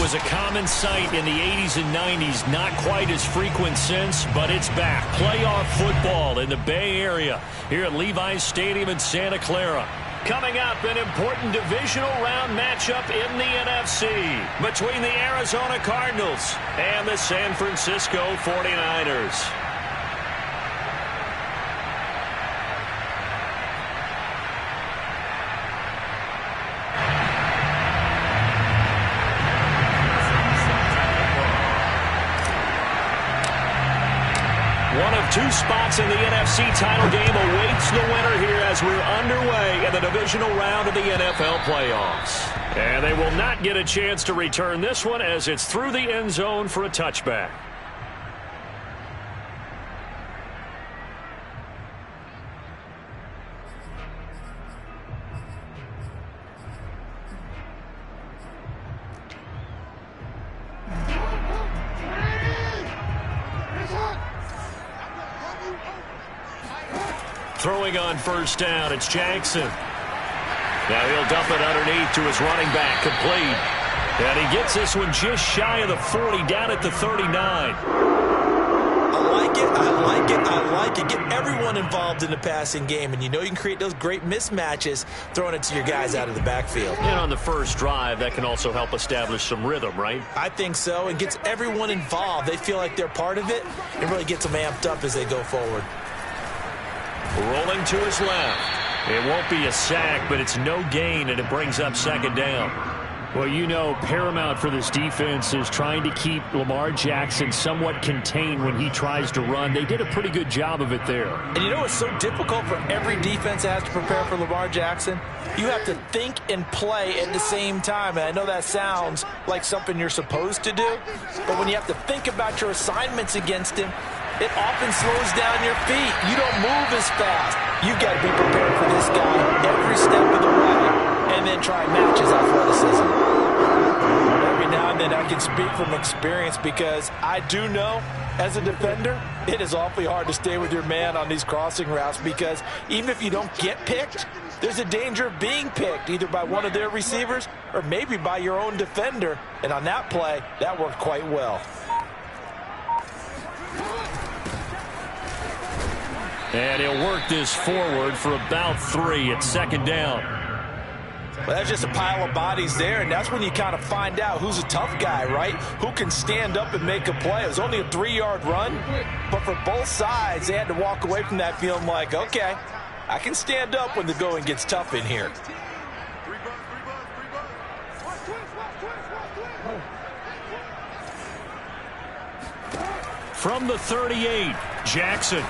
was a common sight in the 80s and 90s. Not quite as frequent since, but it's back. Playoff football in the Bay Area here at Levi's Stadium in Santa Clara. Coming up, an important divisional round matchup in the NFC between the Arizona Cardinals and the San Francisco 49ers. One of two spots in the NFC title game awaits the winner here as we're underway in the divisional round of the NFL playoffs. And they will not get a chance to return this one as it's through the end zone for a touchback. Throwing on first down, it's Jackson. Now he'll dump it underneath to his running back, complete. And he gets this one just shy of the 40, down at the 39. I like it, I like it, I like it. Get everyone involved in the passing game, and you know you can create those great mismatches throwing it to your guys out of the backfield. And on the first drive, that can also help establish some rhythm, right? I think so, and gets everyone involved. They feel like they're part of it, and really gets them amped up as they go forward. Rolling to his left. It won't be a sack, but it's no gain, and it brings up second down. Well, you know, paramount for this defense is trying to keep Lamar Jackson somewhat contained when he tries to run. They did a pretty good job of it there. And you know it's so difficult for every defense that has to prepare for Lamar Jackson? You have to think and play at the same time. And I know that sounds like something you're supposed to do, but when you have to think about your assignments against him, it often slows down your feet. You don't move as fast. You've got to be prepared for this guy every step of the way and then try and match his athleticism. Every now and then I can speak from experience because I do know as a defender, it is awfully hard to stay with your man on these crossing routes because even if you don't get picked, there's a danger of being picked either by one of their receivers or maybe by your own defender. And on that play, that worked quite well. And he'll work this forward for about 3 at second down. Well, that's just a pile of bodies there, and that's when you kind of find out who's a tough guy, right? Who can stand up and make a play. It was only a 3-yard run, but for both sides, they had to walk away from that feeling like, okay, I can stand up when the going gets tough in here. From the 38, Jackson.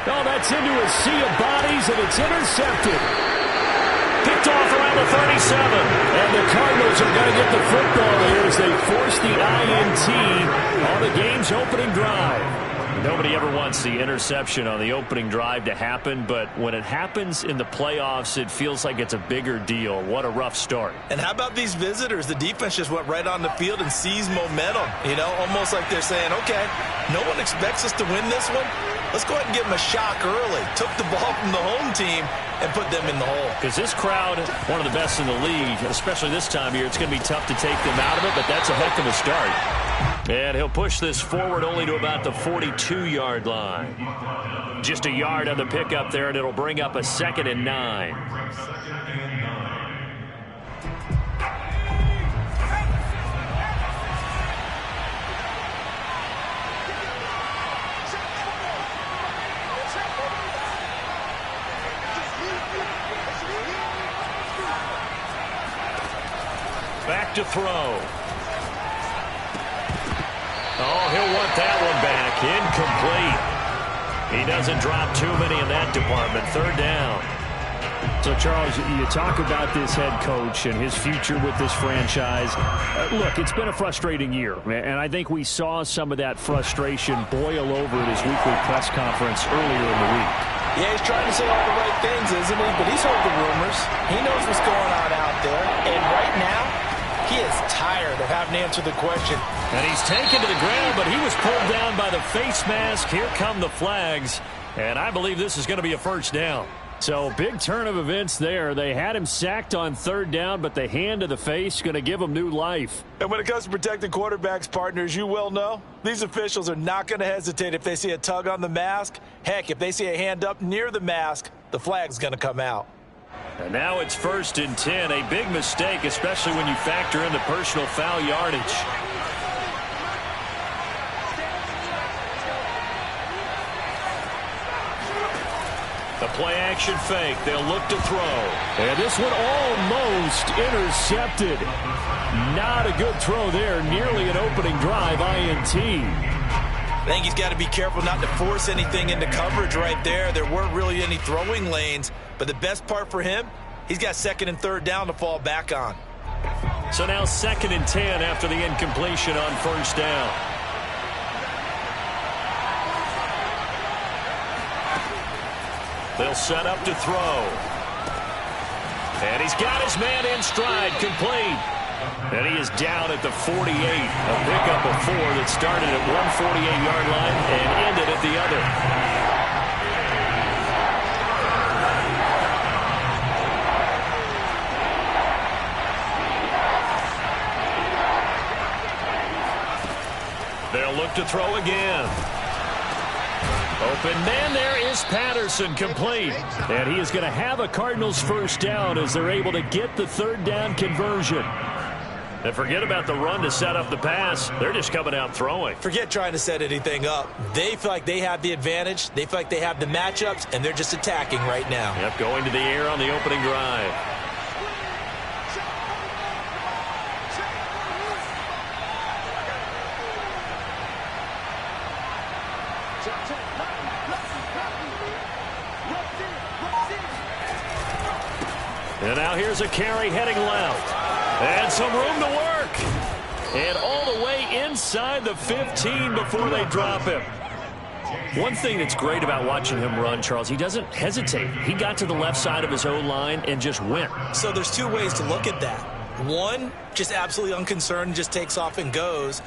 Oh, that's into a sea of bodies, and it's intercepted. Picked off around the 37. And the Cardinals are going to get the football here as they force the INT on the game's opening drive. Nobody ever wants the interception on the opening drive to happen, but when it happens in the playoffs, it feels like it's a bigger deal. What a rough start. And how about these visitors? The defense just went right on the field and seized momentum. You know, almost like they're saying, okay, no one expects us to win this one. Let's go ahead and give them a shock early. Took the ball from the home team and put them in the hole. Because this crowd, one of the best in the league, especially this time of year, it's going to be tough to take them out of it, but that's a heck of a start. And he'll push this forward only to about the 42-yard line. Just a yard on the pickup there, and it'll bring up a 2nd and 9. Back to throw. Oh, he'll want that one back. Incomplete. He doesn't drop too many in that department. 3rd down. So, Charles, you talk about this head coach and his future with this franchise. Look, it's been a frustrating year, and I think we saw some of that frustration boil over at his weekly press conference earlier in the week. Yeah, he's trying to say all the right things, isn't he? But he's heard the rumors. He knows what's going on out there. And right now, he is tired of having to answer the question. And he's taken to the ground, but he was pulled down by the face mask. Here come the flags. And I believe this is going to be a 1st down. So big turn of events there. They had him sacked on third down, but the hand to the face going to give him new life. And when it comes to protecting quarterbacks, partners, you well know, these officials are not going to hesitate if they see a tug on the mask. Heck, if they see a hand up near the mask, the flag's going to come out. And now it's 1st and 10. A big mistake, especially when you factor in the personal foul yardage. The play-action fake. They'll look to throw. And this one almost intercepted. Not a good throw there. Nearly an opening drive, INT. I think he's got to be careful not to force anything into coverage right there. There weren't really any throwing lanes. But the best part for him, he's got 2nd and 3rd down to fall back on. So now 2nd and 10 after the incompletion on 1st down. They'll set up to throw. And he's got his man in stride, complete. And he is down at the 48. A pickup of 4 that started at 148-yard line and ended at the other. They'll look to throw again. Open man there is Patterson, complete. And he is going to have a Cardinals 1st down as they're able to get the 3rd down conversion. And forget about the run to set up the pass. They're just coming out throwing. Forget trying to set anything up. They feel like they have the advantage. They feel like they have the matchups, and they're just attacking right now. Yep, going to the air on the opening drive. And now here's a carry heading left. And some room to work. And all the way inside the 15 before they drop him. One thing that's great about watching him run, Charles, he doesn't hesitate. He got to the left side of his O-line and just went. So there's 2 ways to look at that. One, just absolutely unconcerned, just takes off and goes.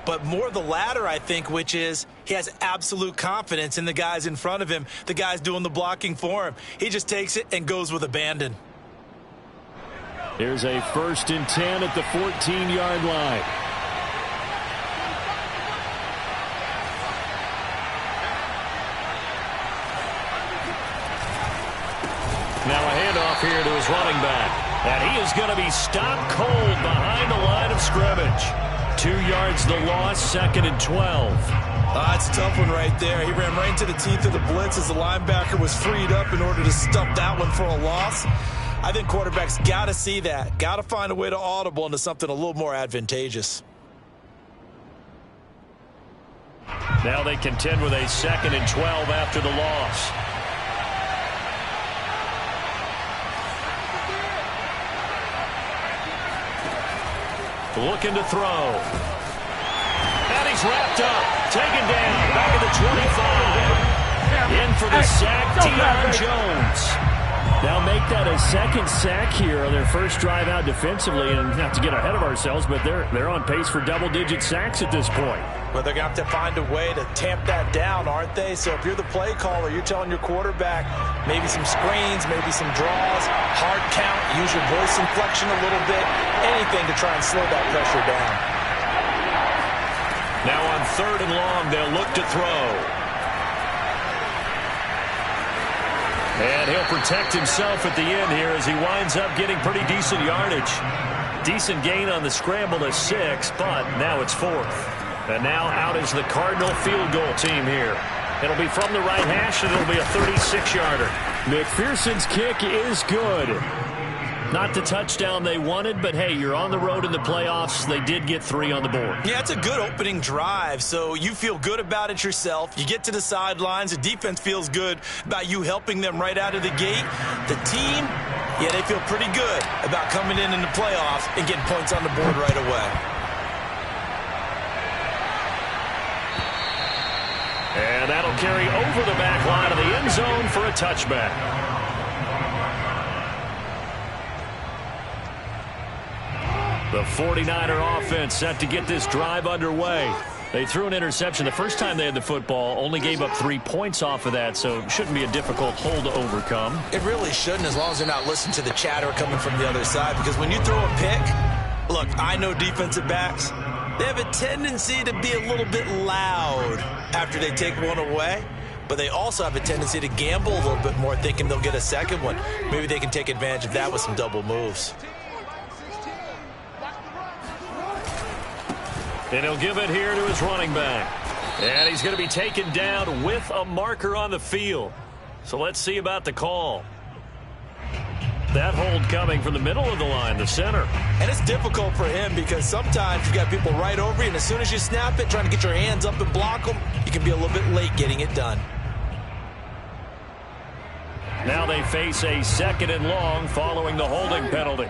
But more the latter, I think, which is he has absolute confidence in the guys in front of him, the guys doing the blocking for him. He just takes it and goes with abandon. Here's a 1st and 10 at the 14-yard line. Now a handoff here to his running back. And he is going to be stopped cold behind the line of scrimmage. 2 yards the loss, 2nd and 12. That's a tough one right there. He ran right into the teeth of the blitz as the linebacker was freed up in order to stuff that one for a loss. I think quarterbacks got to see that. Got to find a way to audible into something a little more advantageous. Now they contend with a 2nd and 12 after the loss. Looking to throw. And he's wrapped up. Taken down. Back at the 25. In for the sack, Deion Jones. Now make that a 2nd sack here on their first drive out defensively. And not to get ahead of ourselves, but they're on pace for double-digit sacks at this point. Well, they're going to have to find a way to tamp that down, aren't they? So if you're the play caller, you're telling your quarterback maybe some screens, maybe some draws, hard count, use your voice inflection a little bit, anything to try and slow that pressure down. Now on 3rd and long, they'll look to throw. And he'll protect himself at the end here as he winds up getting pretty decent yardage. Decent gain on the scramble to 6, but now it's 4th. And now out is the Cardinal field goal team here. It'll be from the right hash, and it'll be a 36-yarder. McPherson's kick is good. Not the touchdown they wanted, but hey, you're on the road in the playoffs. They did get 3 on the board. Yeah, it's a good opening drive, so you feel good about it yourself. You get to the sidelines. The defense feels good about you helping them right out of the gate. The team, yeah, they feel pretty good about coming in the playoffs and getting points on the board right away. And that'll carry over the back line of the end zone for a touchback. The 49er offense set to get this drive underway. They threw an interception the first time they had the football, only gave up 3 points off of that, so it shouldn't be a difficult hole to overcome. It really shouldn't, as long as they're not listening to the chatter coming from the other side, because when you throw a pick, look, I know defensive backs, they have a tendency to be a little bit loud after they take one away, but they also have a tendency to gamble a little bit more, thinking they'll get a second one. Maybe they can take advantage of that with some double moves. And he'll give it here to his running back. And he's going to be taken down with a marker on the field. So let's see about the call. That hold coming from the middle of the line, the center. And it's difficult for him because sometimes you've got people right over you, and as soon as you snap it, trying to get your hands up and block them, you can be a little bit late getting it done. Now they face a 2nd and long following the holding penalty.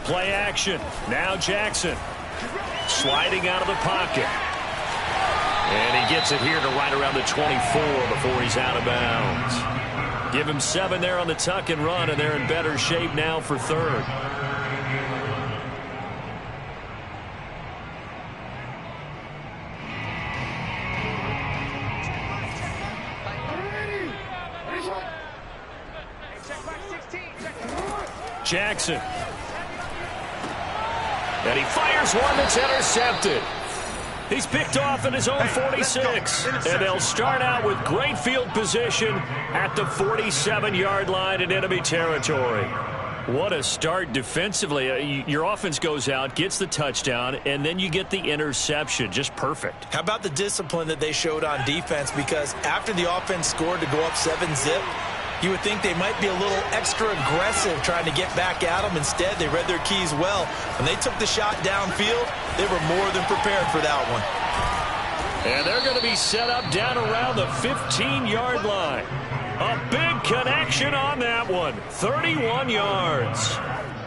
Play action. Now Jackson. Sliding out of the pocket. And he gets it here to right around the 24 before he's out of bounds. Give him 7 there on the tuck and run, and they're in better shape now for 3rd. Jackson. And he fires one that's intercepted. He's picked off at his own 46. And they'll start out with great field position at the 47-yard line in enemy territory. What a start defensively. Your offense goes out, gets the touchdown, and then you get the interception. Just perfect. How about the discipline that they showed on defense? Because after the offense scored to go up 7-zip, you would think they might be a little extra aggressive trying to get back at them. Instead, they read their keys well. When they took the shot downfield, they were more than prepared for that one. And they're going to be set up down around the 15-yard line. A big connection on that one. 31 yards.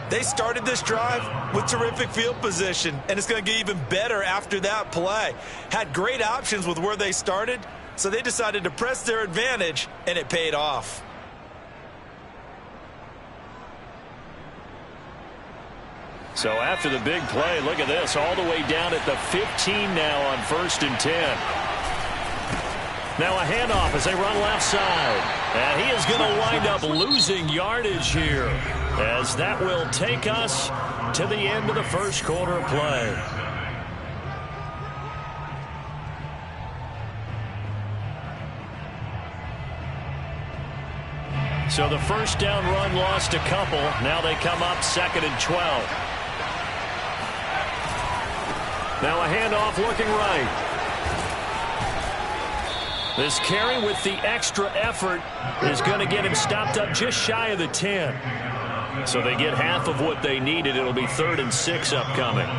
They started this drive with terrific field position, and it's going to get even better after that play. Had great options with where they started, so they decided to press their advantage, and it paid off. So after the big play, look at this, all the way down at the 15 now on 1st and 10. Now a handoff as they run left side. And he is going to wind up losing yardage here, as that will take us to the end of the first quarter of play. So the first down run lost a couple. Now they come up 2nd and 12. Now a handoff looking right. This carry with the extra effort is going to get him stopped up just shy of the 10. So they get half of what they needed. It'll be 3rd and 6 upcoming.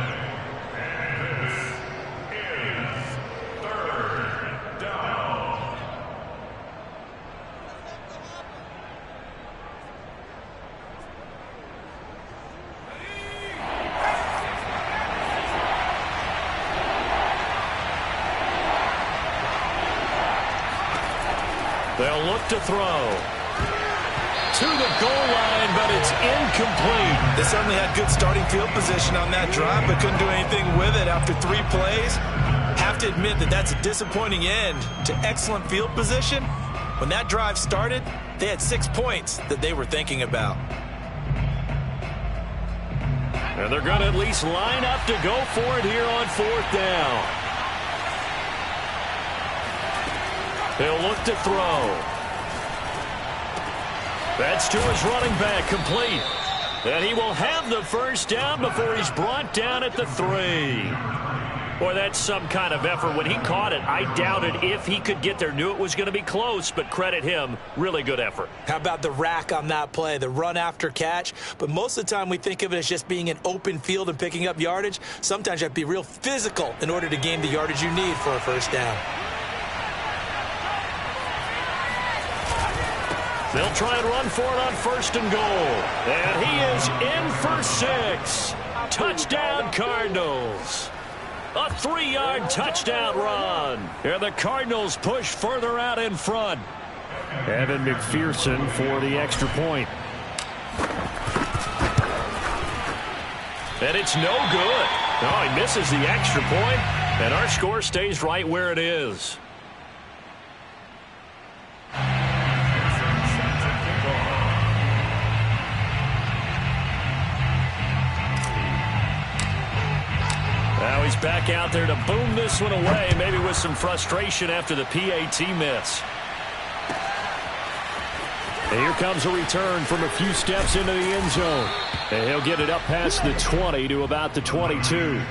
They'll look to throw. To the goal line, but it's incomplete. They certainly had good starting field position on that drive, but couldn't do anything with it after 3 plays. Have to admit that that's a disappointing end to excellent field position. When that drive started, they had 6 points that they were thinking about. And they're going to at least line up to go for it here on 4th down. They'll look to throw. That's to his running back, complete. And he will have the first down before he's brought down at the 3. Boy, that's some kind of effort. When he caught it, I doubted if he could get there. Knew it was going to be close, but credit him. Really good effort. How about the rack on that play, the run after catch? But most of the time we think of it as just being an open field and picking up yardage. Sometimes you have to be real physical in order to gain the yardage you need for a first down. They'll try and run for it on 1st and goal. And he is in for 6. Touchdown, Cardinals. A 3-yard touchdown run. And the Cardinals push further out in front. Evan McPherson for the extra point. And it's no good. Oh, he misses the extra point, and our score stays right where it is. Now he's back out there to boom this one away, maybe with some frustration after the PAT miss. And here comes a return from a few steps into the end zone. And he'll get it up past the 20 to about the 22.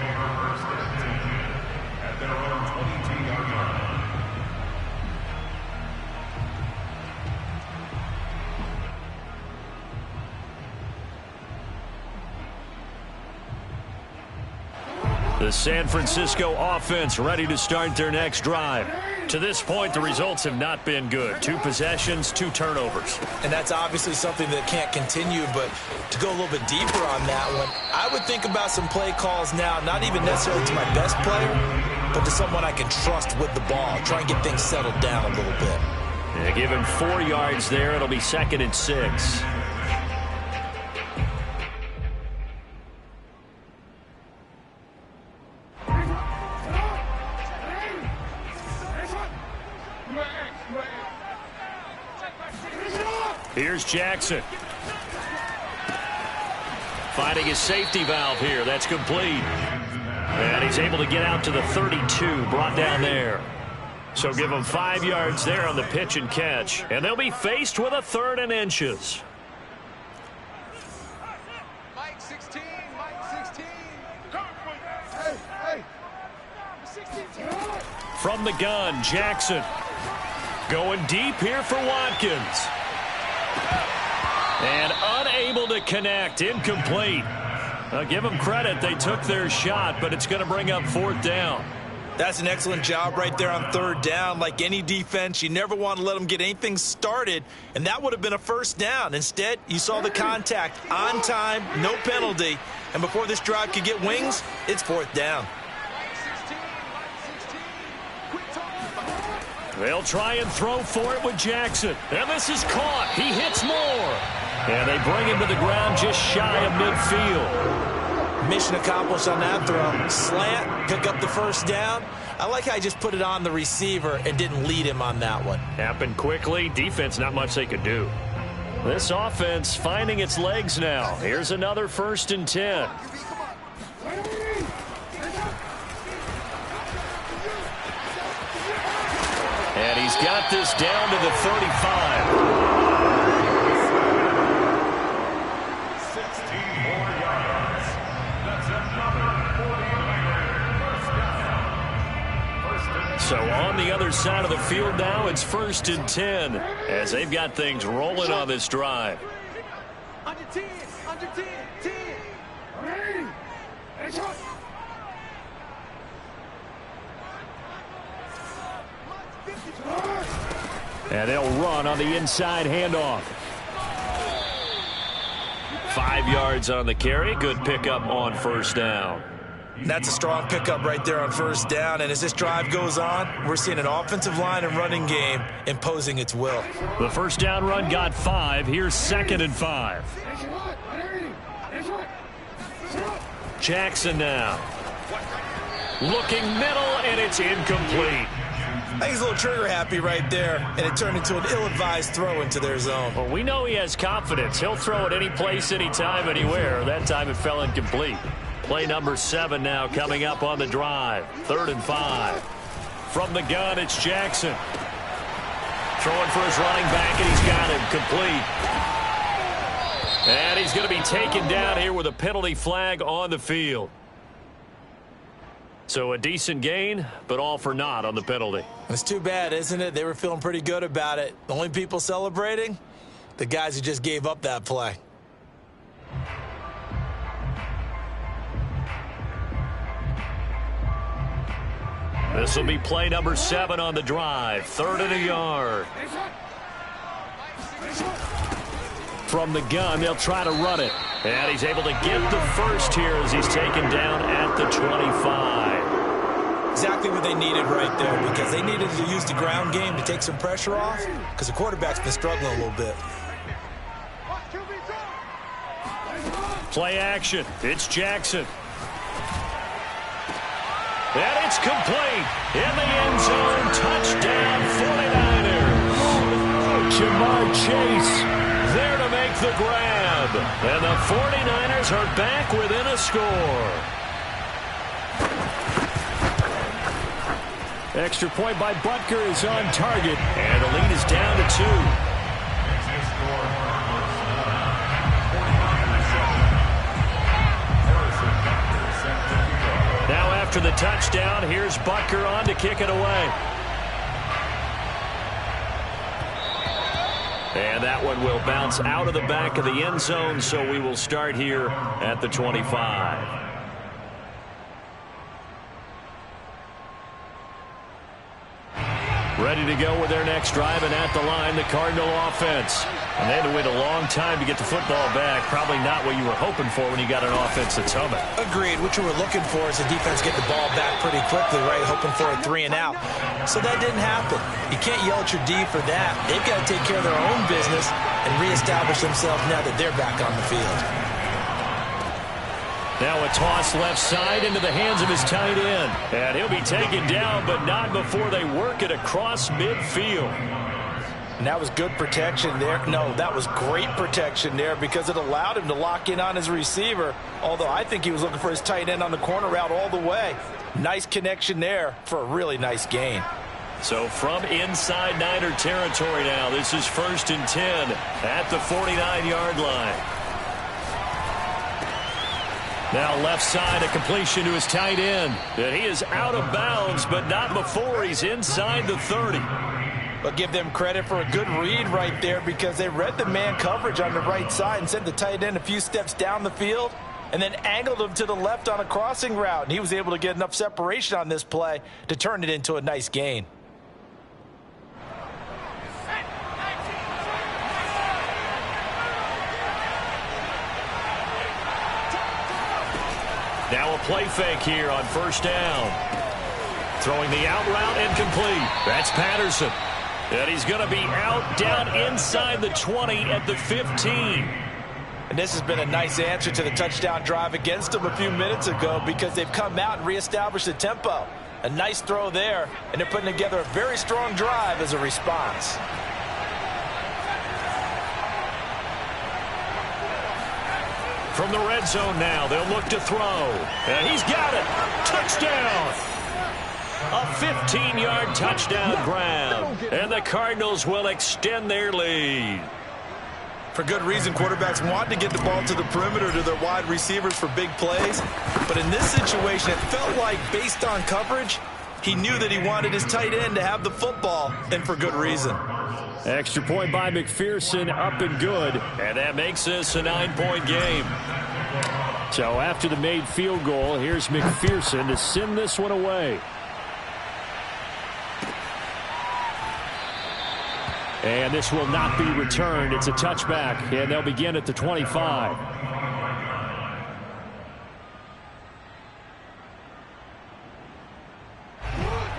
The San Francisco offense ready to start their next drive. To this point, the results have not been good. 2 possessions, 2 turnovers. And that's obviously something that can't continue, but to go a little bit deeper on that one, I would think about some play calls now, not even necessarily to my best player, but to someone I can trust with the ball. Try and get things settled down a little bit. Yeah, give him 4 yards there. It'll be 2nd and 6. Here's Jackson. Finding his safety valve here. That's complete. And he's able to get out to the 32, brought down there. So give him 5 yards there on the pitch and catch. And they'll be faced with a 3rd and inches. Mike 16, Mike 16. Hey. 16. From the gun, Jackson. Going deep here for Watkins. And unable to connect. Incomplete. I'll give them credit. They took their shot, but it's going to bring up 4th down. That's an excellent job right there on 3rd down. Like any defense, you never want to let them get anything started, and that would have been a 1st down. Instead, you saw the contact on time, no penalty, and before this drive could get wings, it's 4th down. They'll try and throw for it with Jackson. And this is caught. He hits more. And they bring him to the ground just shy of midfield. Mission accomplished on that throw. Slant, pick up the 1st down. I like how I just put it on the receiver and didn't lead him on that one. Happened quickly. Defense, not much they could do. This offense finding its legs now. Here's another 1st and 10. And he's got this down to the 35. 16 more yards. That's another 40 yards. So on the other side of the field now, it's 1st and 10 as they've got things rolling on this drive. Under 10, 10. And they'll run on the inside handoff. 5 yards on the carry. Good pickup on 1st down. That's a strong pickup right there on 1st down. And as this drive goes on, we're seeing an offensive line and running game imposing its will. The 1st down run got 5. Here's 2nd and 5. Jackson now. Looking middle, and it's incomplete. I think he's a little trigger happy right there, and it turned into an ill-advised throw into their zone. Well, we know he has confidence. He'll throw it any place, anytime, anywhere. That time it fell incomplete. Play number 7 now coming up on the drive. 3rd and 5. From the gun, it's Jackson. Throwing for his running back, and he's got him complete. And he's going to be taken down here with a penalty flag on the field. So a decent gain, but all for naught on the penalty. It's too bad, isn't it? They were feeling pretty good about it. The only people celebrating, the guys who just gave up that play. This will be play number 7 on the drive. 3rd and a yard. From the gun, they'll try to run it. And he's able to get the 1st here as he's taken down at the 25. Exactly what they needed right there, because they needed to use the ground game to take some pressure off, because the quarterback's been struggling a little bit. Play action. It's Jackson. And it's complete. In the end zone. Touchdown 49ers. Jamar Chase there to make the grab. And the 49ers are back within a score. Extra point by Butker is on target. And the lead is down to 2. Now after the touchdown, here's Butker on to kick it away. And that one will bounce out of the back of the end zone, so we will start here at the 25. Ready to go with their next drive, and at the line, the Cardinal offense. And they had to wait a long time to get the football back. Probably not what you were hoping for when you got an offense that's humming. Agreed. What you were looking for is the defense get the ball back pretty quickly, right? Hoping for a 3 and out. So that didn't happen. You can't yell at your D for that. They've got to take care of their own business and reestablish themselves now that they're back on the field. Now a toss left side into the hands of his tight end. And he'll be taken down, but not before they work it across midfield. And that was good protection there. No, that was great protection there because it allowed him to lock in on his receiver. Although I think he was looking for his tight end on the corner route all the way. Nice connection there for a really nice gain. So from inside Niner territory now, this is 1st and 10 at the 49-yard line. Now left side, a completion to his tight end. And he is out of bounds, but not before he's inside the 30. But give them credit for a good read right there because they read the man coverage on the right side and sent the tight end a few steps down the field and then angled him to the left on a crossing route. And he was able to get enough separation on this play to turn it into a nice gain. Now a play fake here on 1st down. Throwing the out route incomplete. That's Patterson. And he's going to be out down inside the 20 at the 15. And this has been a nice answer to the touchdown drive against them a few minutes ago because they've come out and reestablished the tempo. A nice throw there, and they're putting together a very strong drive as a response. From the red zone now, they'll look to throw. And he's got it. Touchdown. A 15-yard touchdown grab. And the Cardinals will extend their lead. For good reason, quarterbacks want to get the ball to the perimeter to their wide receivers for big plays. But in this situation, it felt like based on coverage, he knew that he wanted his tight end to have the football, and for good reason. Extra point by McPherson, up and good. And that makes this a 9-point game. So after the made field goal, here's McPherson to send this one away. And this will not be returned. It's a touchback, and they'll begin at the 25.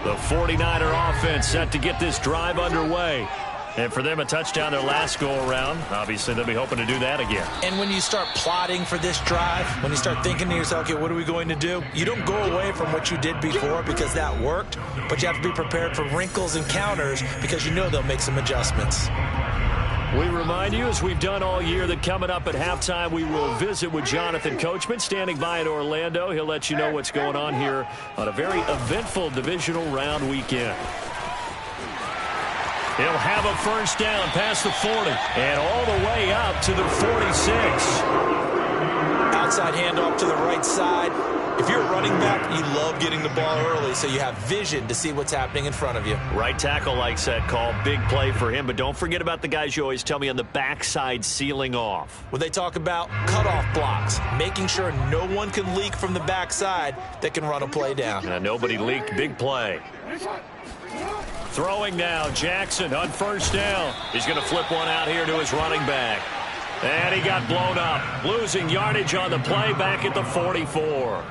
The 49er offense set to get this drive underway. And for them, a touchdown their last go-around. Obviously, they'll be hoping to do that again. And when you start plotting for this drive, when you start thinking to yourself, okay, what are we going to do? You don't go away from what you did before because that worked, but you have to be prepared for wrinkles and counters because you know they'll make some adjustments. We remind you, as we've done all year, that coming up at halftime, we will visit with Jonathan Coachman, standing by in Orlando. He'll let you know what's going on here on a very eventful divisional round weekend. He'll have a 1st down past the 40 and all the way up to the 46. Outside handoff to the right side. If you're a running back, you love getting the ball early so you have vision to see what's happening in front of you. Right tackle likes that call. Big play for him, but don't forget about the guys you always tell me on the backside sealing off. When they talk about cutoff blocks, making sure no one can leak from the backside that can run a play down. Nobody leaked. Big play. Throwing now, Jackson on 1st down. He's going to flip one out here to his running back. And he got blown up, losing yardage on the play back at the 44.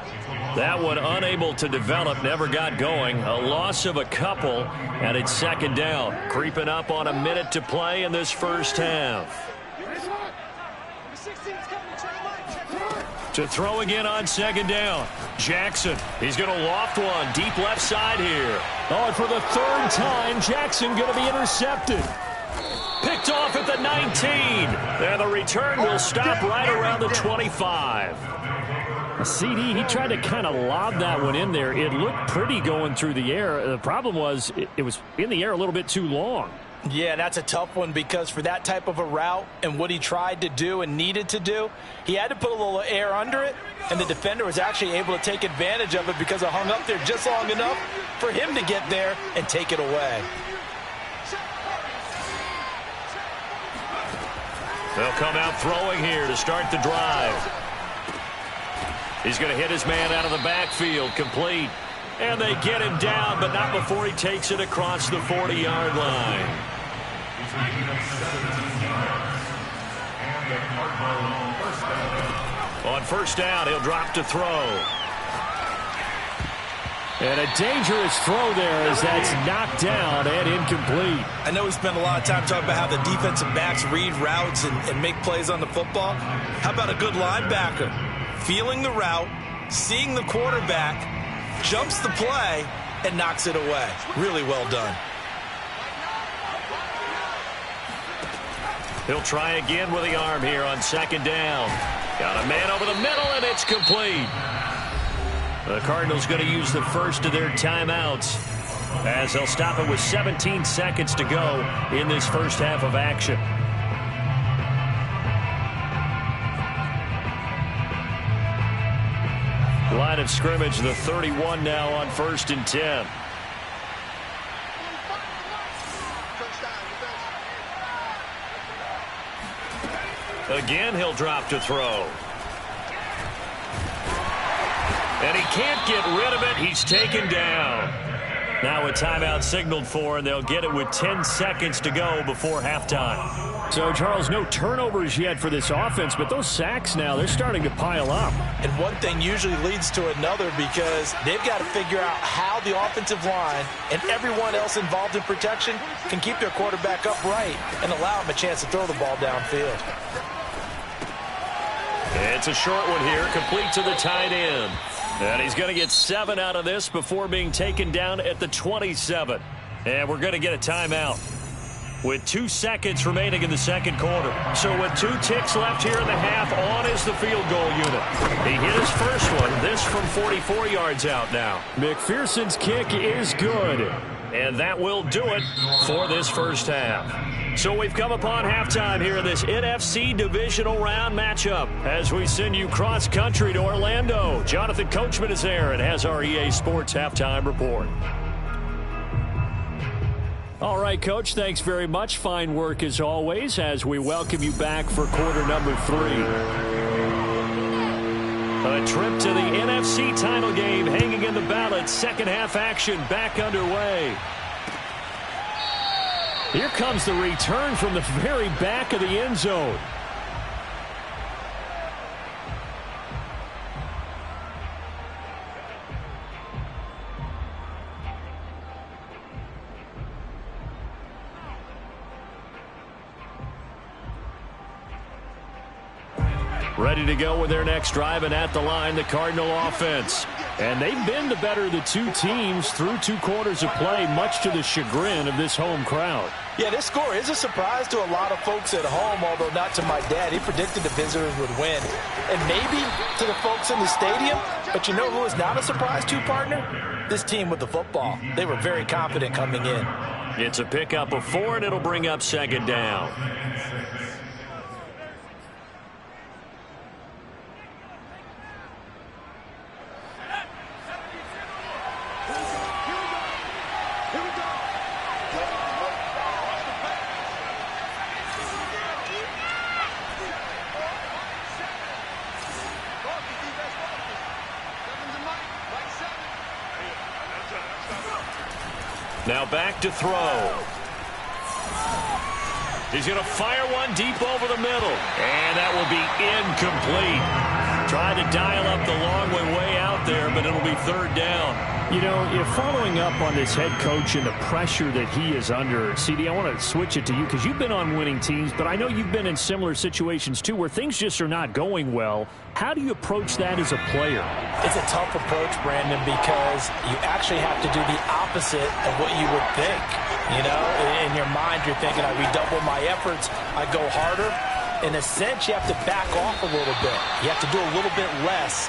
That one unable to develop, never got going. A loss of a couple, and it's 2nd down. Creeping up on a minute to play in this 1st half. To throw again on second down. Jackson, he's going to loft one deep left side here. Oh, and for the third time, Jackson going to be intercepted. Picked off at the 19. And the return will stop right around the 25. CD, he tried to kind of lob that one in there. It looked pretty going through the air. The problem was it was in the air a little bit too long. Yeah, that's a tough one because for that type of a route and what he tried to do and needed to do, he had to put a little air under it, and the defender was actually able to take advantage of it because it hung up there just long enough for him to get there and take it away. They'll come out throwing here to start the drive. He's going to hit his man out of the backfield, complete. And they get him down, but not before he takes it across the 40-yard line. On first down, he'll drop to throw. And a dangerous throw there as that's knocked down and incomplete. I know we spent a lot of time talking about how the defensive backs read routes and make plays on the football. How about a good linebacker? Feeling the route, seeing the quarterback, jumps the play, and knocks it away. Really well done. He'll try again with the arm here on second down. Got a man over the middle, and it's complete. The Cardinals going to use the first of their timeouts as they'll stop it with 17 seconds to go in this first half of action. Line of scrimmage, the 31 now on 1st and 10. Again, he'll drop to throw. And he can't get rid of it. He's taken down. Now a timeout signaled for, and they'll get it with 10 seconds to go before halftime. So, Charles, no turnovers yet for this offense, but those sacks now, they're starting to pile up. And one thing usually leads to another because they've got to figure out how the offensive line and everyone else involved in protection can keep their quarterback upright and allow him a chance to throw the ball downfield. It's a short one here, complete to the tight end. And he's going to get 7 out of this before being taken down at the 27. And we're going to get a timeout with 2 seconds remaining in the second quarter. So with 2 ticks left here in the half, on is the field goal unit. He hit his first one, this from 44 yards out now. McPherson's kick is good. And that will do it for this first half. So we've come upon halftime here in this NFC divisional round matchup as we send you cross-country to Orlando. Jonathan Coachman is there and has our EA Sports halftime report. All right, Coach, thanks very much. Fine work as always as we welcome you back for quarter number 3. A trip to the NFC title game hanging in the balance. Second half action back underway. Here comes the return from the very back of the end zone. Ready to go with their next drive, and at the line, the Cardinal offense. And they've been the better of the two teams through 2 quarters of play, much to the chagrin of this home crowd. Yeah, this score is a surprise to a lot of folks at home, although not to my dad. He predicted the visitors would win. And maybe to the folks in the stadium, but you know who is not a surprise to, partner? This team with the football. They were very confident coming in. It's a pickup of 4, and it'll bring up second down. Now back to throw. He's going to fire one deep over the middle. And that will be incomplete. Trying to dial up the long way out there, but it'll be third down. You know, if following up on this head coach and the pressure that he is under, CD, I want to switch it to you because you've been on winning teams, but I know you've been in similar situations too where things just are not going well. How do you approach that as a player? It's a tough approach, Brandon, because you actually have to do the opposite of what you would think. You know, in your mind, you're thinking, I redouble my efforts, I go harder. In a sense, you have to back off a little bit. You have to do a little bit less.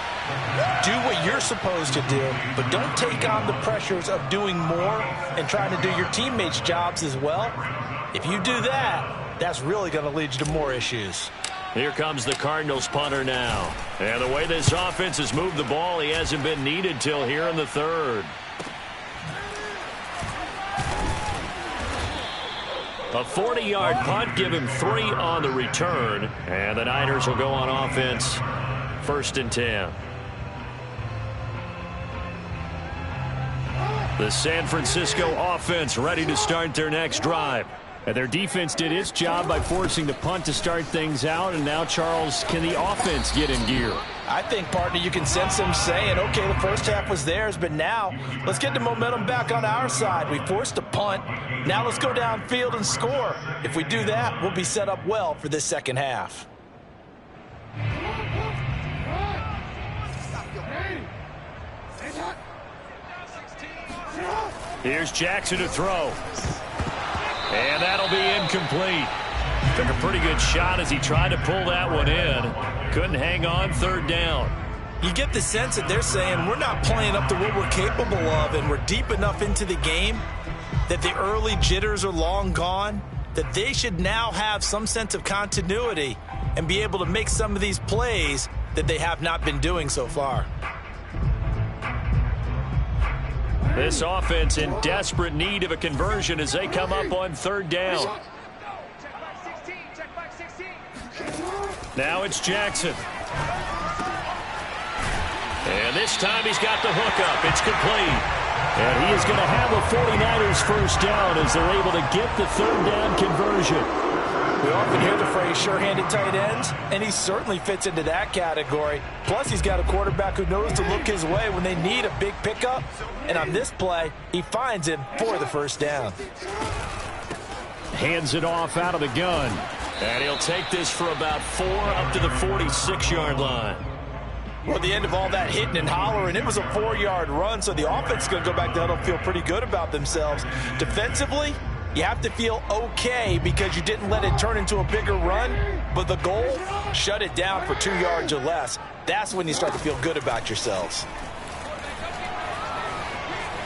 Do what you're supposed to do, but don't take on the pressures of doing more and trying to do your teammates' jobs as well. If you do that, that's really going to lead you to more issues. Here comes the Cardinals punter now. And the way this offense has moved the ball, he hasn't been needed till here in the third. A 40-yard punt, give him 3 on the return. And the Niners will go on offense, 1st and 10. The San Francisco offense ready to start their next drive. And their defense did its job by forcing the punt to start things out. And now, Charles, can the offense get in gear? I think, partner, you can sense them saying, okay, the first half was theirs, but now let's get the momentum back on our side. We forced a punt. Now let's go downfield and score. If we do that, we'll be set up well for this second half. Here's Jackson to throw. And that'll be incomplete. Took a pretty good shot as he tried to pull that one in. Couldn't hang on, 3rd down. You get the sense that they're saying we're not playing up to what we're capable of, and we're deep enough into the game that the early jitters are long gone, that they should now have some sense of continuity and be able to make some of these plays that they have not been doing so far. This offense in desperate need of a conversion as they come up on 3rd down. Now it's Jackson. And this time he's got the hook up. It's complete. And he is going to have a 49ers first down as they're able to get the 3rd down conversion. We often hear the phrase sure-handed tight ends, and he certainly fits into that category. Plus, he's got a quarterback who knows to look his way when they need a big pickup. And on this play, he finds him for the first down. Hands it off out of the gun. And he'll take this for about 4 up to the 46-yard line. Well, at the end of all that hitting and hollering, it was a 4-yard run, so the offense is going to go back down and feel pretty good about themselves. Defensively, you have to feel okay because you didn't let it turn into a bigger run, but the goal, shut it down for 2 yards or less. That's when you start to feel good about yourselves.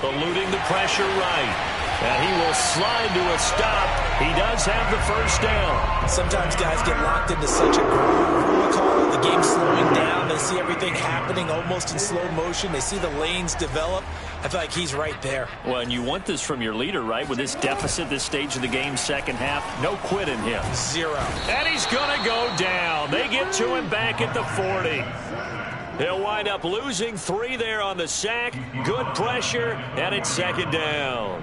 Eluding the pressure right. And he will slide to a stop. He does have the first down. Sometimes guys get locked into such a groove. We call it the game slowing down. They see everything happening almost in slow motion. They see the lanes develop. I feel like he's right there. Well, and you want this from your leader, right? With this deficit, this stage of the game, second half, no quit in him. 0. And he's going to go down. They get to him back at the 40. He'll wind up losing 3 there on the sack. Good pressure, and it's 2nd down.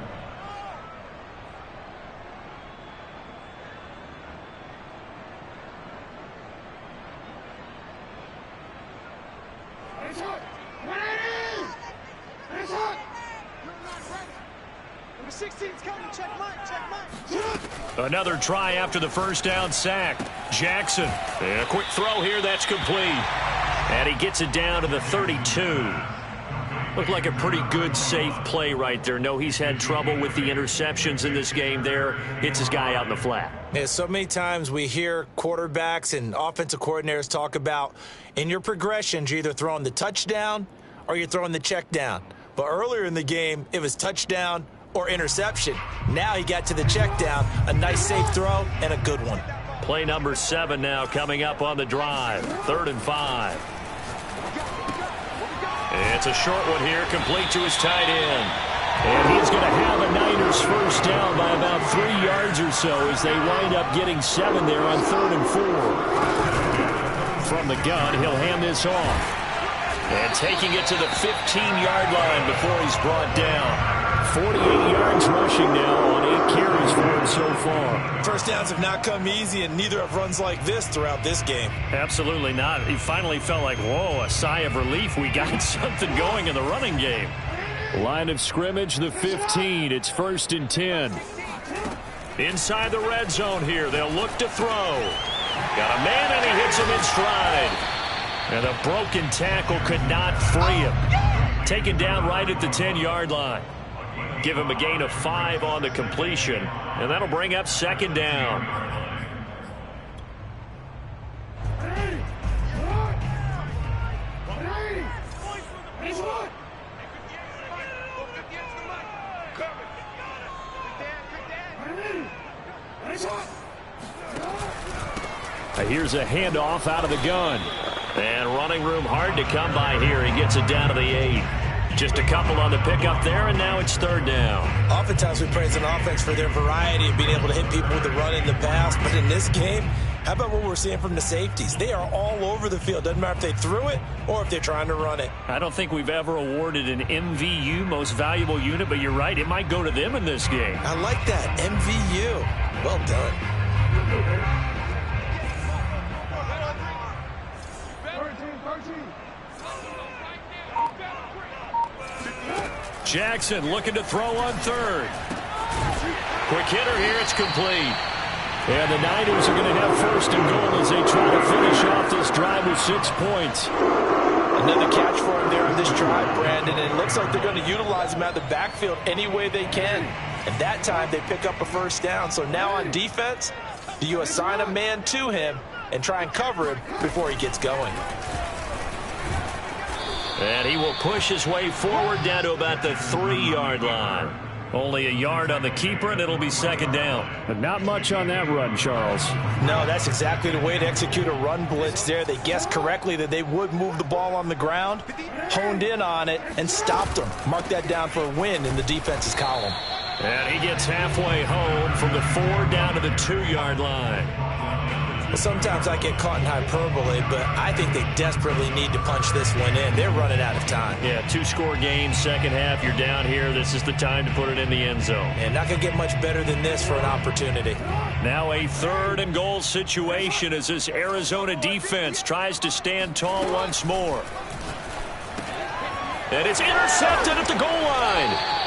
Another try after the first down sack. Jackson. And a quick throw here. That's complete. And he gets it down to the 32. Looked like a pretty good, safe play right there. No, he's had trouble with the interceptions in this game there. Hits his guy out in the flat. Yeah, so many times we hear quarterbacks and offensive coordinators talk about in your progressions, you're either throwing the touchdown or you're throwing the check down. But earlier in the game, it was touchdown or interception. Now he got to the check down, a nice safe throw and a good one. Play number 7 now coming up on the drive. 3rd and 5. It's a short one here, complete to his tight end. And he's going to have a Niners first down by about 3 yards or so as they wind up getting 7 there on 3rd and 4. From the gun, he'll hand this off. And taking it to the 15-yard line before he's brought down. 48 yards rushing now on 8 carries for him so far. First downs have not come easy, and neither have runs like this throughout this game. Absolutely not. He finally felt like, whoa, a sigh of relief. We got something going in the running game. Line of scrimmage, the 15. It's 1st and 10. Inside the red zone here. They'll look to throw. Got a man, and he hits him in stride. And a broken tackle could not free him. Taken down right at the 10-yard line. Give him a gain of 5 on the completion, and that'll bring up 2nd down. Here's a handoff out of the gun. And running room hard to come by here. He gets it down to the 8. Just a couple on the pickup there, and now it's 3rd down. Oftentimes we praise an offense for their variety of being able to hit people with the run in the pass. But in this game, how about what we're seeing from the safeties? They are all over the field. Doesn't matter if they threw it or if they're trying to run it. I don't think we've ever awarded an MVU, most valuable unit, but you're right. It might go to them in this game. I like that. MVU. Well done. Jackson looking to throw on 3rd. Quick hitter here. It's complete. And the Niners are going to have 1st and goal as they try to finish off this drive with 6 points. Another catch for him there on this drive, Brandon. And it looks like they're going to utilize him out of the backfield any way they can. And that time they pick up a 1st down. So now on defense, do you assign a man to him and try and cover him before he gets going? And he will push his way forward down to about the 3-yard line. Only a yard on the keeper, and it'll be 2nd down. But not much on that run, Charles. No, that's exactly the way to execute a run blitz there. They guessed correctly that they would move the ball on the ground, honed in on it, and stopped them. Mark that down for a win in the defense's column. And he gets halfway home from the 4 down to the 2-yard line. Well, sometimes I get caught in hyperbole, but I think they desperately need to punch this one in. They're running out of time. Yeah, 2-score game, second half. You're down here. This is the time to put it in the end zone. And not going to get much better than this for an opportunity. Now a 3rd and goal situation as this Arizona defense tries to stand tall once more. And it's intercepted at the goal line.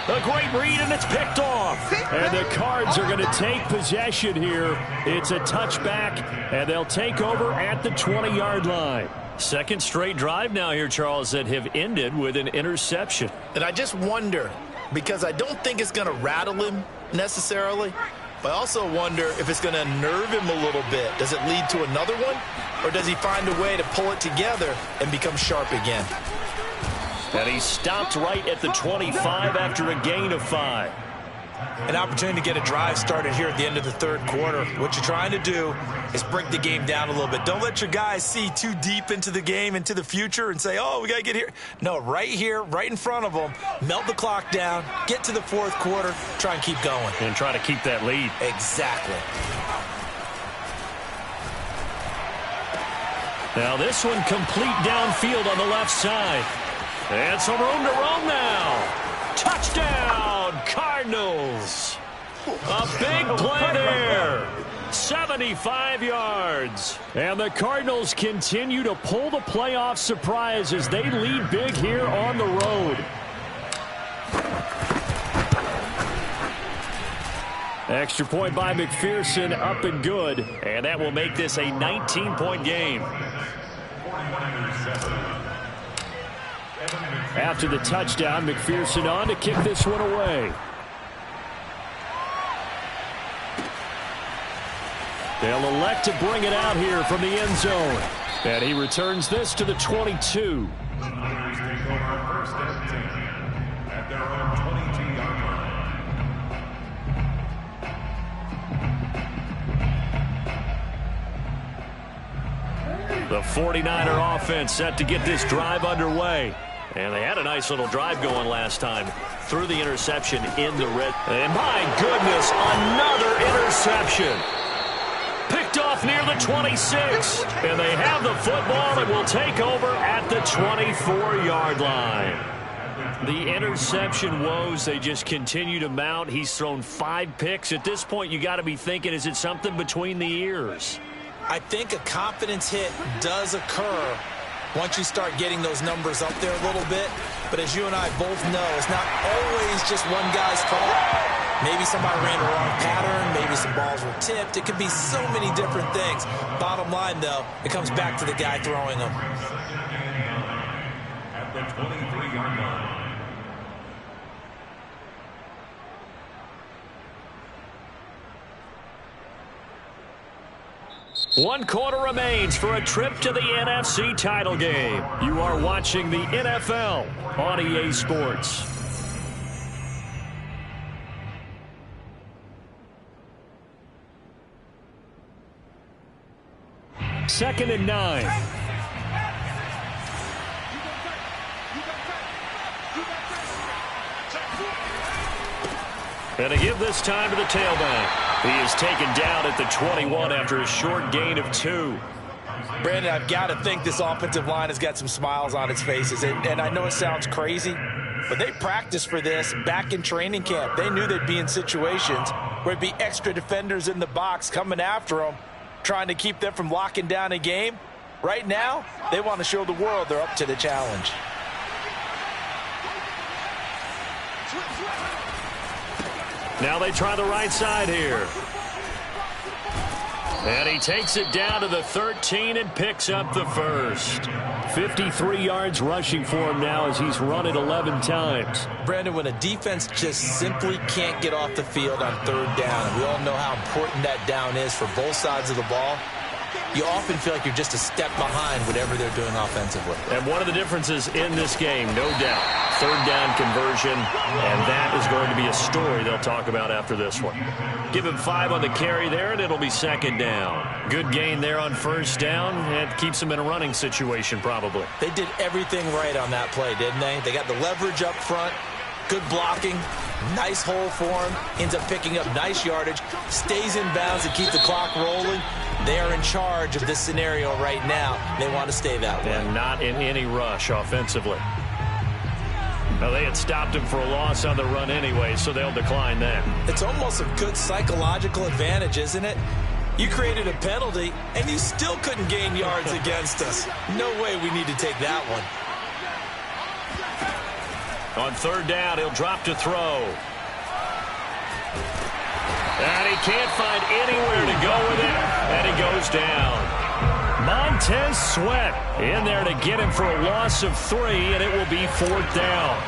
A great read, and it's picked off. And the Cards are going to take possession here. It's a touchback, and they'll take over at the 20-yard line. Second straight drive now here, Charles, that have ended with an interception. And I just wonder, because I don't think it's going to rattle him necessarily, but I also wonder if it's going to nerve him a little bit. Does it lead to another one, or does he find a way to pull it together and become sharp again? And he stopped right at the 25 after a gain of 5. An opportunity to get a drive started here at the end of the 3rd quarter. What you're trying to do is break the game down a little bit. Don't let your guys see too deep into the game, into the future, and say, oh, we got to get here. No, right here, right in front of them, melt the clock down, get to the 4th quarter, try and keep going. And try to keep that lead. Exactly. Now this one complete downfield on the left side. And some room to roam now. Touchdown, Cardinals. A big play there. 75 yards. And the Cardinals continue to pull the playoff surprise as they lead big here on the road. Extra point by McPherson, up and good. And that will make this a 19-point game. After the touchdown, McPherson on to kick this one away. They'll elect to bring it out here from the end zone. And he returns this to the 22. The 49er offense set to get this drive underway. And they had a nice little drive going last time. Through the interception in the red. And my goodness, another interception. Picked off near the 26. And they have the football and will take over at the 24-yard line. The interception woes, they just continue to mount. He's thrown 5 picks. At this point, you got to be thinking, is it something between the ears? I think a confidence hit does occur once you start getting those numbers up there a little bit. But as you and I both know, it's not always just one guy's fault. Maybe somebody ran the wrong pattern. Maybe some balls were tipped. It could be so many different things. Bottom line, though, it comes back to the guy throwing them. At the 23-yard line. One quarter remains for a trip to the NFC title game. You are watching the NFL on EA Sports. Second and 9. And to give this time to the tailback. He is taken down at the 21 after a short gain of 2. Brandon, I've got to think this offensive line has got some smiles on its faces. And I know it sounds crazy, but they practiced for this back in training camp. They knew they'd be in situations where it'd be extra defenders in the box coming after them, trying to keep them from locking down a game. Right now, they want to show the world they're up to the challenge. Now they try the right side here. And he takes it down to the 13 and picks up the first. 53 yards rushing for him now as he's run it 11 times. Brandon, when a defense just simply can't get off the field on third down, and we all know how important that down is for both sides of the ball, you often feel like you're just a step behind whatever they're doing offensively. And one of the differences in this game, no doubt, third down conversion, and that is going to be a story they'll talk about after this one. Give him 5 on the carry there, and it'll be second down. Good gain there on first down, and keeps him in a running situation probably. They did everything right on that play, didn't they? They got the leverage up front, good blocking, nice hole for him, ends up picking up nice yardage, stays in bounds to keep the clock rolling. They are in charge of this scenario right now. They want to stay that way. And not in any rush offensively. Now, they had stopped him for a loss on the run anyway, so they'll decline that. It's almost a good psychological advantage, isn't it? You created a penalty, and you still couldn't gain yards against us. No way we need to take that one. On third down, he'll drop to throw. And he can't find anywhere to go with it, and he goes down. Montez Sweat in there to get him for a loss of 3, and it will be fourth down.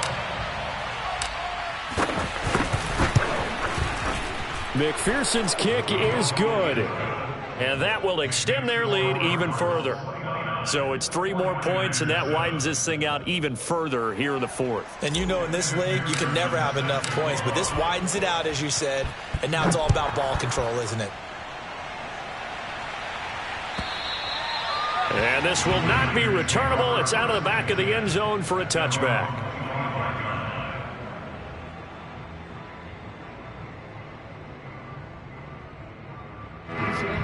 McPherson's kick is good, and that will extend their lead even further. So it's 3 more points, and that widens this thing out even further here in the fourth. And you know in this league, you can never have enough points, but this widens it out, as you said, and now it's all about ball control, isn't it? And this will not be returnable. It's out of the back of the end zone for a touchback.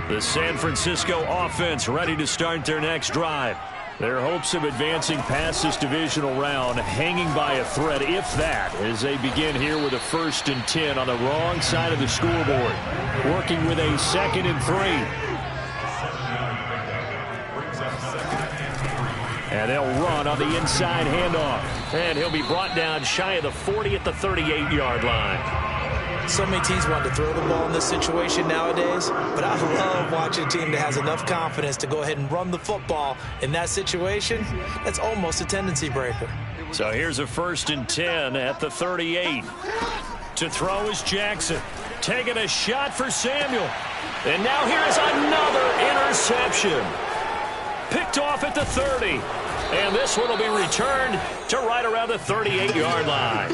The San Francisco offense ready to start their next drive. Their hopes of advancing past this divisional round hanging by a thread, if that, as they begin here with a 1st and 10 on the wrong side of the scoreboard. Working with a 2nd and 3. And they'll run on the inside handoff. And he'll be brought down shy of the 40 at the 38-yard line. So many teams want to throw the ball in this situation nowadays, but I love watching a team that has enough confidence to go ahead and run the football in that situation. That's almost a tendency breaker. So here's a 1st and 10 at the 38. To throw is Jackson. Taking a shot for Samuel. And now here is another interception. Picked off at the 30. And this one will be returned to right around the 38-yard line.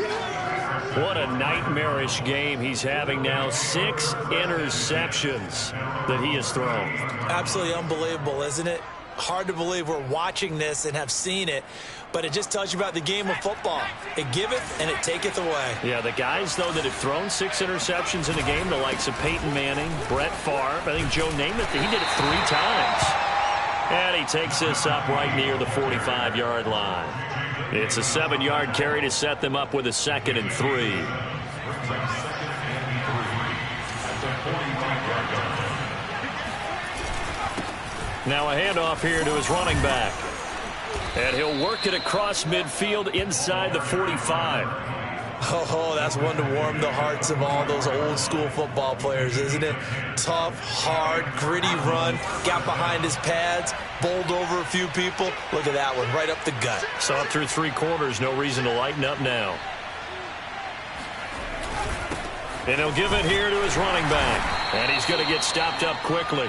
What a nightmarish game he's having now. 6 interceptions that he has thrown. Absolutely unbelievable, isn't it? Hard to believe we're watching this and have seen it, but it just tells you about the game of football. It giveth and it taketh away. Yeah, the guys, though, that have thrown 6 interceptions in a game, the likes of Peyton Manning, Brett Favre, I think Joe Namath, he did it 3 times. And he takes this up right near the 45-yard line. It's a 7-yard carry to set them up with a 2nd and 3. Now a handoff here to his running back. And he'll work it across midfield inside the 45. Oh, that's one to warm the hearts of all those old school football players, isn't it? Tough, hard, gritty run, got behind his pads, bowled over a few people. Look at that one, right up the gut. So up through 3 quarters, no reason to lighten up now. And he'll give it here to his running back. And he's going to get stopped up quickly.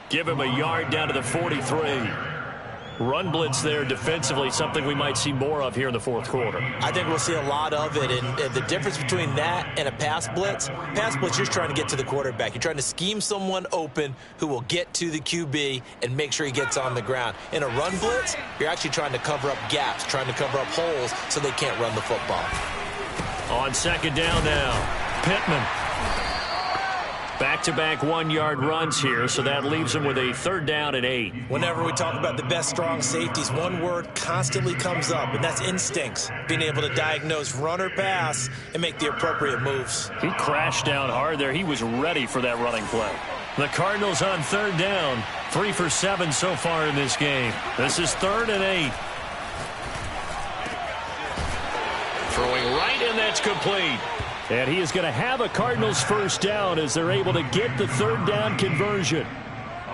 Give him a yard down to the 43. Run blitz there defensively, something we might see more of here in the 4th quarter. I think we'll see a lot of it, and the difference between that and a pass blitz, you're just trying to get to the quarterback. You're trying to scheme someone open who will get to the QB and make sure he gets on the ground. In a run blitz, you're actually trying to cover up gaps, trying to cover up holes so they can't run the football. On 2nd down now, Pittman. Back-to-back 1-yard runs here, so that leaves them with a 3rd down and 8. Whenever we talk about the best strong safeties, one word constantly comes up, and that's instincts. Being able to diagnose run or pass and make the appropriate moves. He crashed down hard there. He was ready for that running play. The Cardinals on 3rd down. 3 for 7 so far in this game. This is 3rd and 8. Throwing right, and that's complete. And he is going to have a Cardinals 1st down as they're able to get the 3rd down conversion.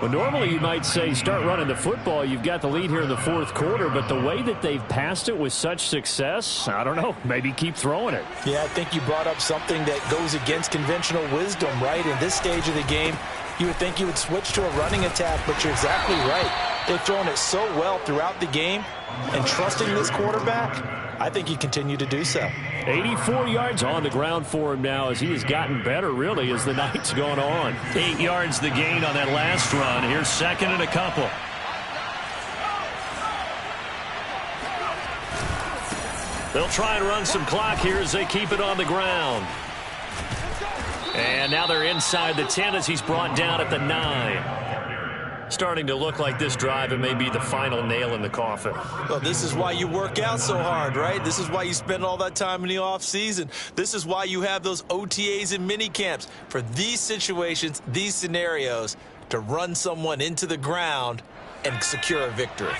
Well, normally you might say start running the football. You've got the lead here in the 4th quarter, but the way that they've passed it with such success, I don't know, maybe keep throwing it. Yeah, I think you brought up something that goes against conventional wisdom, right? In this stage of the game, you would think you would switch to a running attack, but you're exactly right. They've thrown it so well throughout the game, and trusting this quarterback, I think you continue to do so. 84 yards on the ground for him now as he has gotten better, really, as the night's gone on. 8 yards the gain on that last run. Here's 2nd and a couple. They'll try and run some clock here as they keep it on the ground. And now they're inside the 10 as he's brought down at the 9. Starting to look like this drive, it may be the final nail in the coffin. Well, this is why you work out so hard, right? This is why you spend all that time in the offseason. This is why you have those OTAs and mini camps. For these situations, these scenarios, to run someone into the ground and secure a victory.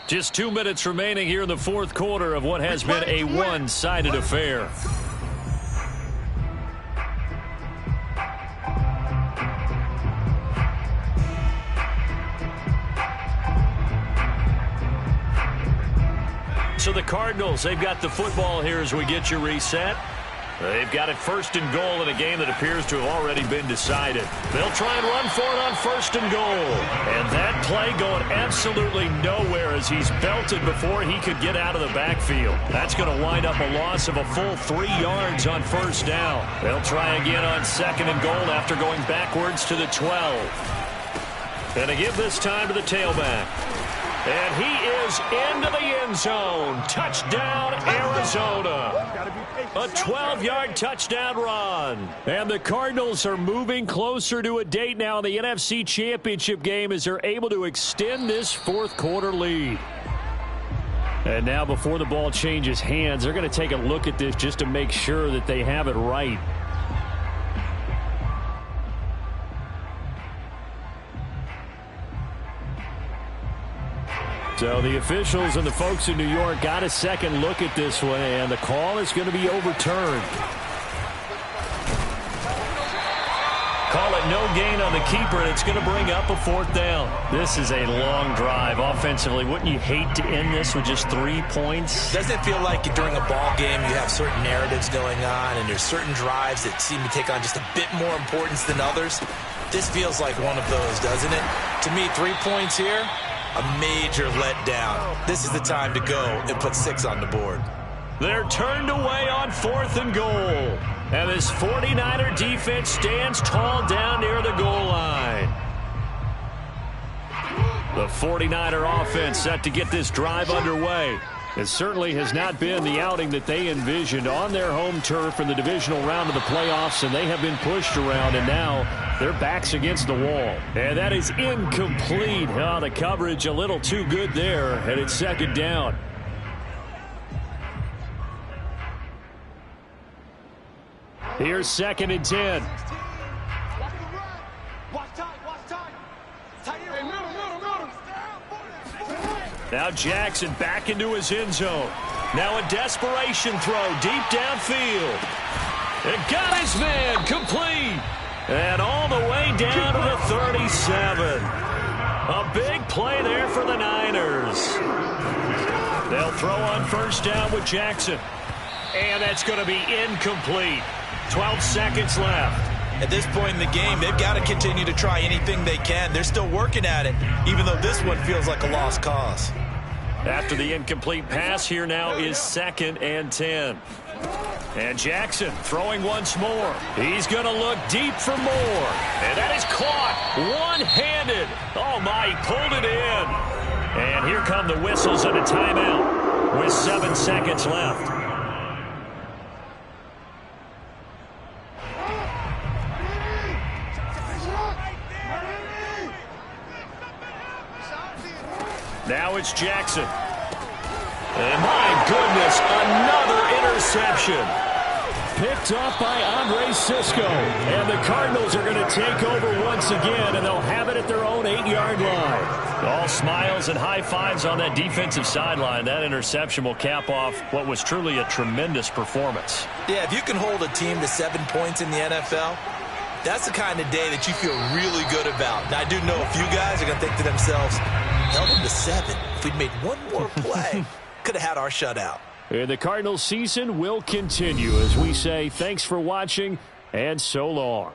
Just 2 minutes remaining here in the 4th quarter of what has been a one-sided affair. So the Cardinals, they've got the football here as we get you reset. They've got it 1st and goal in a game that appears to have already been decided. They'll try and run for it on 1st and goal. And that play going absolutely nowhere as he's belted before he could get out of the backfield. That's going to wind up a loss of a full 3 yards on 1st down. They'll try again on 2nd and goal after going backwards to the 12. And to give this time to the tailback. And he is into the end zone. Touchdown, Arizona. A 12-yard touchdown run. And the Cardinals are moving closer to a date now in the NFC Championship game as they're able to extend this 4th quarter lead. And now before the ball changes hands, they're going to take a look at this just to make sure that they have it right. So the officials and the folks in New York got a second look at this one, and the call is going to be overturned. Call it no gain on the keeper, and it's going to bring up a 4th down. This is a long drive offensively. Wouldn't you hate to end this with just 3 points? Doesn't it feel like during a ball game you have certain narratives going on, and there's certain drives that seem to take on just a bit more importance than others? This feels like one of those, doesn't it? To me, 3 points here, a major letdown. This is the time to go and put 6 on the board. They're turned away on 4th and goal. And this 49er defense stands tall down near the goal line. The 49er offense set to get this drive underway. It certainly has not been the outing that they envisioned on their home turf in the divisional round of the playoffs, and they have been pushed around, and now their back's against the wall. And that is incomplete. Oh, the coverage a little too good there, and it's 2nd down. Here's 2nd and 10. Now Jackson back into his end zone. Now a desperation throw deep downfield. It got his man complete. And all the way down to the 37. A big play there for the Niners. They'll throw on 1st down with Jackson. And that's going to be incomplete. 12 seconds left. At this point in the game, they've got to continue to try anything they can. They're still working at it, even though this one feels like a lost cause. After the incomplete pass, here now is 2nd and 10. And Jackson throwing once more. He's going to look deep for more. And that is caught one-handed. Oh, my, he pulled it in. And here come the whistles and a timeout with 7 seconds left. Now it's Jackson. And my goodness, another interception. Picked off by Andre Cisco. And the Cardinals are going to take over once again, and they'll have it at their own 8-yard line. All smiles and high fives on that defensive sideline. That interception will cap off what was truly a tremendous performance. Yeah, if you can hold a team to 7 points in the NFL, that's the kind of day that you feel really good about. Now, I do know a few guys are going to think to themselves, held them to 7. If we'd made one more play, could have had our shutout. And the Cardinals season will continue as we say thanks for watching and so long.